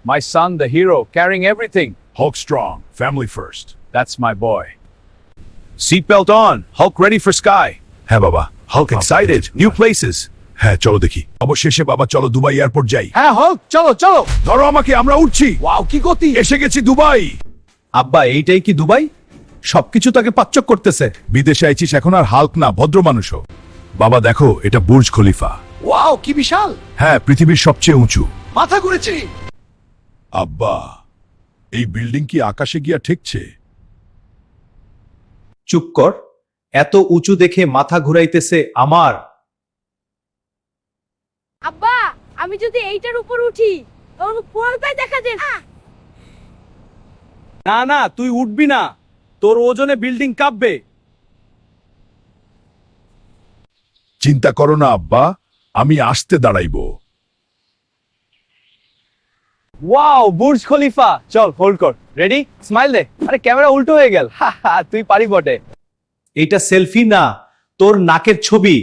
My son, the hero, carrying everything. Hulk strong, family first. That's my boy. Seatbelt on. Hulk ready for sky. হ্যাঁ বাবা, Hulk excited, new places. হ্যাঁ চলো দেখি। অবশেষে বাবা চলো দুবাই এয়ারপোর্ট যাই। হ্যাঁ Hulk, চলো চলো। ধরো আমাকে, আমরা উঠছি। ওয়াও কি গতি। এসে গেছি দুবাই। আব্বা এইটাই কি দুবাই? সবকিছু তাকে পাচ্চক করতেছে। বিদেশে আইছিস এখন আর হাল্ক না, ভদ্র মানুষও। বাবা দেখো, এটা বুর্জ খলিফা। ওয়াও কি বিশাল। হ্যাঁ, পৃথিবীর সবচেয়ে উঁচু। মাথা ঘুরেছে। আব্বা, এই বিল্ডিং কি আকাশে গিয়া ঠেকছে? চুপ কর, এত উঁচু দেখে মাথা ঘুরাইতেছে আমার। আব্বা, আমি যদি এইটার উপর উঠি তখন পুরোটাই দেখা যায়। না না, তুই উঠবি না, তোর ওজনে বিল্ডিং কাঁপবে। চিন্তা করো না আব্বা, আমি আসতে দাঁড়াইবো। Wow Burj Khalifa. চল হোল্ড কর, রেডি, স্মাইল দে। আরে ক্যামেরা উল্টো হয়ে গেল। তুই পারি বটে। এইটা সেলফি না, তোর নাকের ছবি।